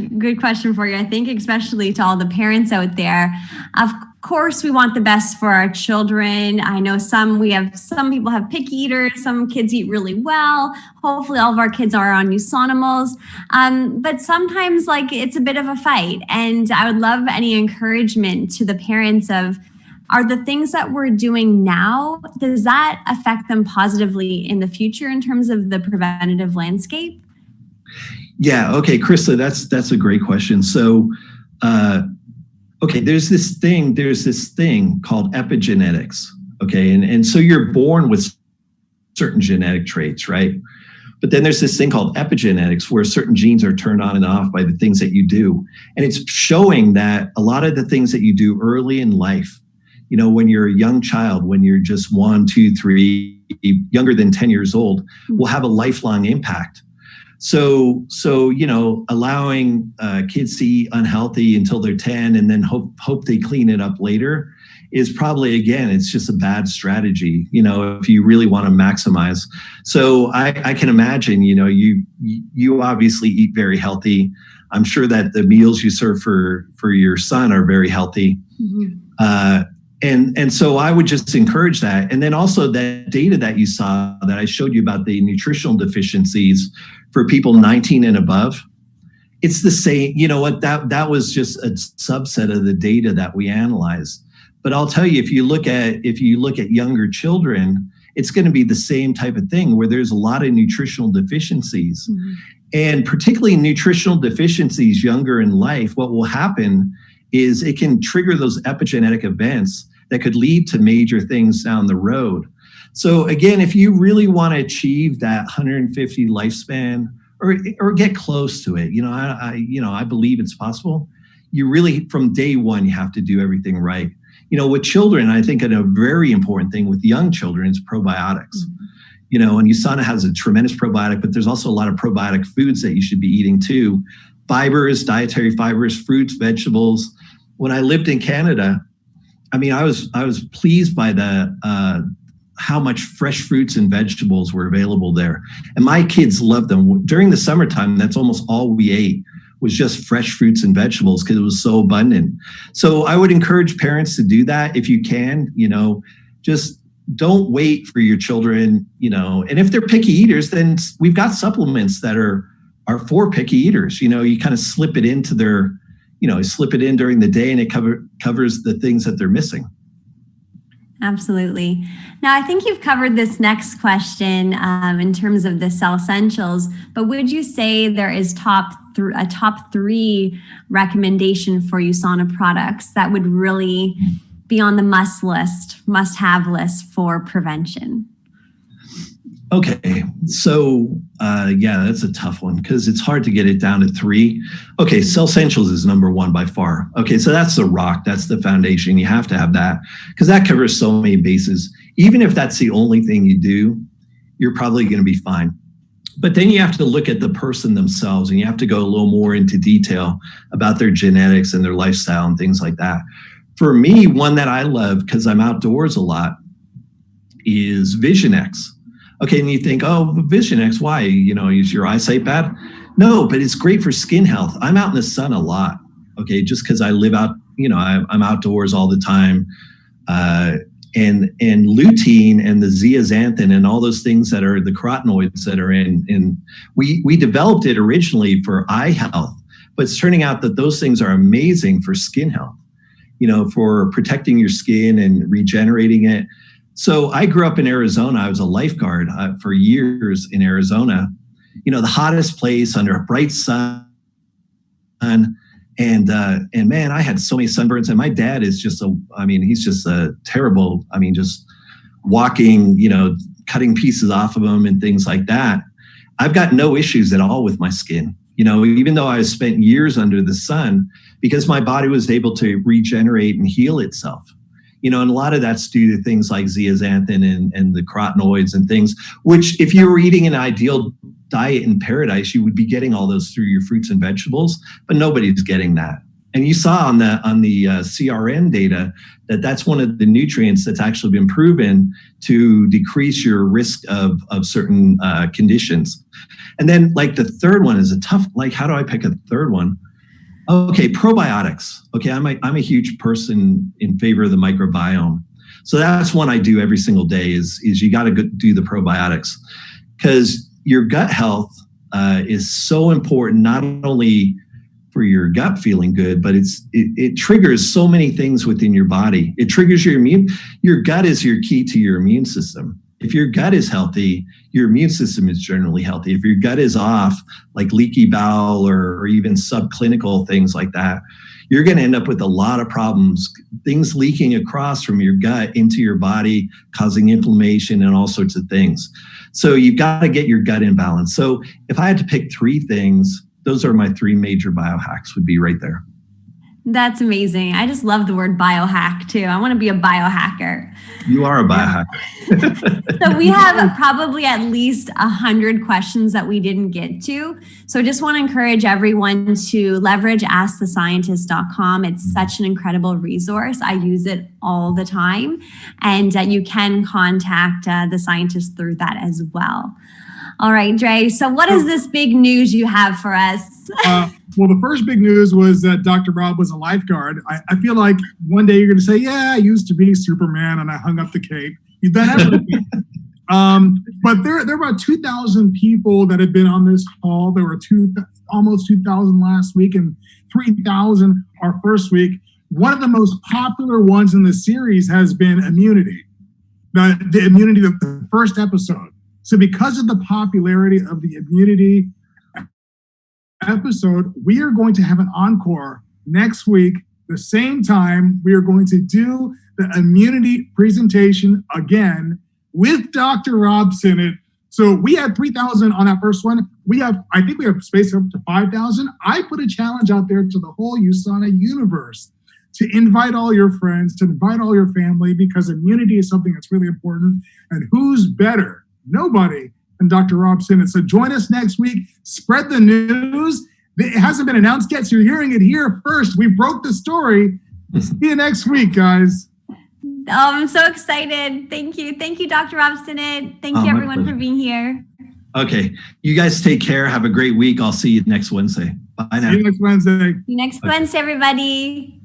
good question for you. I think especially to all the parents out there. Of course, we want the best for our children. I know some people have picky eaters. Some kids eat really well. Hopefully all of our kids are on USANA. But sometimes it's a bit of a fight. And I would love any encouragement to the parents of, are the things that we're doing now, does that affect them positively in the future in terms of the preventative landscape? Yeah. Okay, Krista, that's a great question. So, okay, there's this thing called epigenetics. Okay. And so you're born with certain genetic traits, right? But then there's this thing called epigenetics where certain genes are turned on and off by the things that you do. And it's showing that a lot of the things that you do early in life, when you're a young child, when you're just 1, 2, 3, younger than 10 years old, will have a lifelong impact. So allowing kids to eat unhealthy until they're 10 and then hope they clean it up later is probably, again, it's just a bad strategy, if you really want to maximize. So I can imagine, you obviously eat very healthy. I'm sure that the meals you serve for your son are very healthy. Mm-hmm. And so I would just encourage that. And then also that data that you saw that I showed you about the nutritional deficiencies for people 19 and above, it's the same. You know what? That was just a subset of the data that we analyzed. But I'll tell you, if you look at younger children, it's going to be the same type of thing where there's a lot of nutritional deficiencies. And particularly nutritional deficiencies younger in life, what will happen is it can trigger those epigenetic events that could lead to major things down the road. So again, if you really want to achieve that 150 lifespan or get close to it, I believe it's possible. You really, from day one, you have to do everything right. With children, I think a very important thing with young children is probiotics. And USANA has a tremendous probiotic, but there's also a lot of probiotic foods that you should be eating too. Fibers, dietary fibers, fruits, vegetables. When I lived in Canada, I was pleased by how much fresh fruits and vegetables were available there. And my kids loved them. During the summertime, that's almost all we ate was just fresh fruits and vegetables because it was so abundant. So I would encourage parents to do that if you can, just don't wait for your children, and if they're picky eaters, then we've got supplements that are for picky eaters. You kind of slip it into their, slip it in during the day and it covers the things that they're missing. Absolutely. Now, I think you've covered this next question in terms of the cell essentials, but would you say there is a top three recommendation for USANA products that would really be on the must-have list for prevention? Okay, so that's a tough one because it's hard to get it down to three. Okay, Cell Essentials is number one by far. Okay, so that's the rock, that's the foundation. You have to have that because that covers so many bases. Even if that's the only thing you do, you're probably going to be fine. But then you have to look at the person themselves and you have to go a little more into detail about their genetics and their lifestyle and things like that. For me, one that I love because I'm outdoors a lot is Vision X. Okay, and you think, oh, Vision X, why? Is your eyesight bad? No, but it's great for skin health. I'm out in the sun a lot, okay, just because I live out, I'm outdoors all the time. And lutein and the zeaxanthin and all those things that are the carotenoids that are in we developed it originally for eye health, but it's turning out that those things are amazing for skin health, for protecting your skin and regenerating it. So I grew up in Arizona. I was a lifeguard for years in Arizona, the hottest place under a bright sun. And man, I had so many sunburns, and my dad is he's just a terrible, just walking, cutting pieces off of him and things like that. I've got no issues at all with my skin, even though I spent years under the sun because my body was able to regenerate and heal itself. And a lot of that's due to things like zeaxanthin and the carotenoids and things, which if you were eating an ideal diet in paradise, you would be getting all those through your fruits and vegetables, but nobody's getting that. And you saw on the CRN data that that's one of the nutrients that's actually been proven to decrease your risk of certain conditions. And then like the third one is a tough, how do I pick a third one? Okay, probiotics. Okay, I'm a huge person in favor of the microbiome. So that's one I do every single day is you got to do the probiotics because your gut health is so important, not only for your gut feeling good, but it triggers so many things within your body. It triggers your gut is your key to your immune system. If your gut is healthy, your immune system is generally healthy. If your gut is off, like leaky bowel or even subclinical things like that, you're going to end up with a lot of problems, things leaking across from your gut into your body, causing inflammation and all sorts of things. So you've got to get your gut in balance. So if I had to pick three things, those are my three major biohacks would be right there. That's amazing. I just love the word biohack too. I want to be a biohacker. You are a biohacker. So we have probably at least 100 questions that we didn't get to. So I just want to encourage everyone to leverage askthescientist.com. It's such an incredible resource. I use it all the time. And you can contact the scientist through that as well. All right, Dre. So what is this big news you have for us? Well, the first big news was that Dr. Rob was a lifeguard. I feel like one day you're going to say, yeah, I used to be Superman and I hung up the cape. You've done everything. But there are about 2,000 people that have been on this call. There were almost 2,000 last week and 3,000 our first week. One of the most popular ones in the series has been immunity. The immunity, the first episode. So because of the popularity of the immunity episode, we are going to have an encore next week, the same time. We are going to do the immunity presentation again with Dr. Rob Sinnott. So we had 3,000 on that first one. I think we have space up to 5,000. I put a challenge out there to the whole USANA universe to invite all your friends, to invite all your family, because immunity is something that's really important. And who's better? Nobody than Dr. Rob Sinnott. So join us next week. Spread the news. It hasn't been announced yet, so you're hearing it here first. We broke the story. See you next week, guys. I'm so excited. Thank you. Thank you, Dr. Rob Sinnott. Thank you, everyone, for being here. Okay. You guys take care. Have a great week. I'll see you next Wednesday. Bye now. See you next Wednesday. Next Wednesday, everybody.